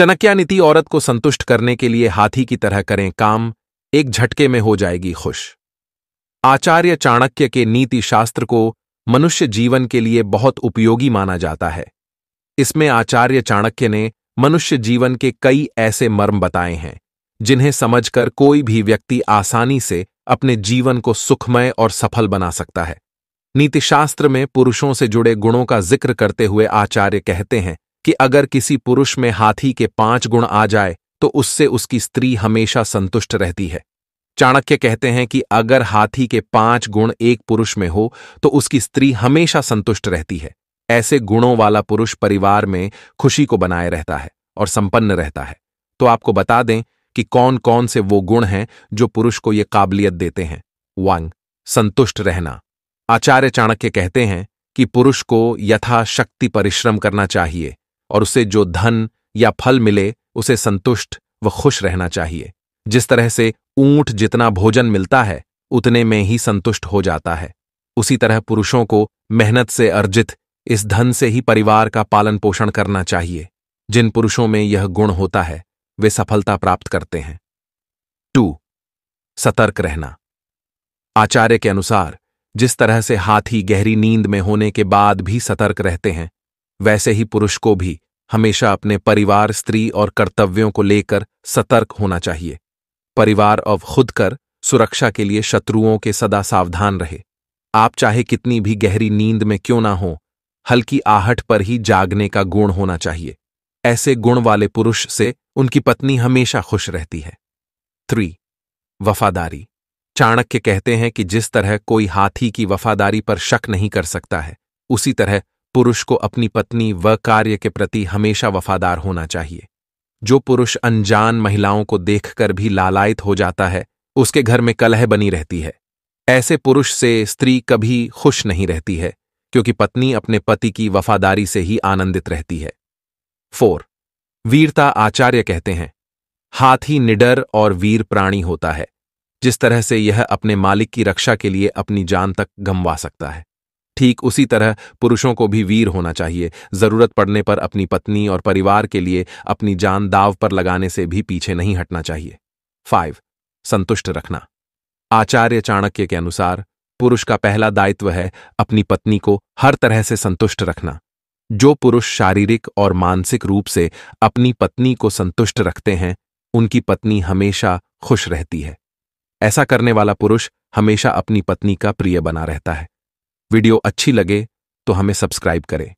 चाणक्य औरत को संतुष्ट करने के लिए हाथी की तरह करें काम, एक झटके में हो जाएगी खुश। आचार्य चाणक्य के नीति शास्त्र को मनुष्य जीवन के लिए बहुत उपयोगी माना जाता है। इसमें आचार्य चाणक्य ने मनुष्य जीवन के कई ऐसे मर्म बताए हैं जिन्हें समझकर कोई भी व्यक्ति आसानी से अपने जीवन को सुखमय और सफल बना सकता है। नीतिशास्त्र में पुरुषों से जुड़े गुणों का जिक्र करते हुए आचार्य कहते हैं कि अगर किसी पुरुष में हाथी के 5 गुण आ जाए तो उससे उसकी स्त्री हमेशा संतुष्ट रहती है। चाणक्य कहते हैं कि अगर हाथी के 5 गुण एक पुरुष में हो तो उसकी स्त्री हमेशा संतुष्ट रहती है। ऐसे गुणों वाला पुरुष परिवार में खुशी को बनाए रहता है और संपन्न रहता है। तो आपको बता दें कि कौन कौन से वो गुण हैं जो पुरुष को ये काबिलियत देते हैं। 1. संतुष्ट रहना। आचार्य चाणक्य कहते हैं कि पुरुष को यथाशक्ति परिश्रम करना चाहिए और उसे जो धन या फल मिले उसे संतुष्ट व खुश रहना चाहिए। जिस तरह से ऊंट जितना भोजन मिलता है उतने में ही संतुष्ट हो जाता है, उसी तरह पुरुषों को मेहनत से अर्जित इस धन से ही परिवार का पालन पोषण करना चाहिए। जिन पुरुषों में यह गुण होता है वे सफलता प्राप्त करते हैं। 2. सतर्क रहना। आचार्य के अनुसार जिस तरह से हाथी गहरी नींद में होने के बाद भी सतर्क रहते हैं, वैसे ही पुरुष को भी हमेशा अपने परिवार, स्त्री और कर्तव्यों को लेकर सतर्क होना चाहिए। परिवार और खुद कर सुरक्षा के लिए शत्रुओं के सदा सावधान रहे। आप चाहे कितनी भी गहरी नींद में क्यों ना हो, हल्की आहट पर ही जागने का गुण होना चाहिए। ऐसे गुण वाले पुरुष से उनकी पत्नी हमेशा खुश रहती है। 3. वफादारी। चाणक्य कहते हैं कि जिस तरह कोई हाथी की वफादारी पर शक नहीं कर सकता है, उसी तरह पुरुष को अपनी पत्नी व कार्य के प्रति हमेशा वफादार होना चाहिए। जो पुरुष अनजान महिलाओं को देखकर भी लालायित हो जाता है, उसके घर में कलह बनी रहती है। ऐसे पुरुष से स्त्री कभी खुश नहीं रहती है, क्योंकि पत्नी अपने पति की वफादारी से ही आनंदित रहती है। 4. वीरता। आचार्य कहते हैं हाथी निडर और वीर प्राणी होता है। जिस तरह से यह अपने मालिक की रक्षा के लिए अपनी जान तक गंवा सकता है, ठीक उसी तरह पुरुषों को भी वीर होना चाहिए। जरूरत पड़ने पर अपनी पत्नी और परिवार के लिए अपनी जान दांव पर लगाने से भी पीछे नहीं हटना चाहिए। 5. संतुष्ट रखना। आचार्य चाणक्य के अनुसार पुरुष का पहला दायित्व है अपनी पत्नी को हर तरह से संतुष्ट रखना। जो पुरुष शारीरिक और मानसिक रूप से अपनी पत्नी को संतुष्ट रखते हैं, उनकी पत्नी हमेशा खुश रहती है। ऐसा करने वाला पुरुष हमेशा अपनी पत्नी का प्रिय बना रहता है। वीडियो अच्छी लगे तो हमें सब्सक्राइब करें।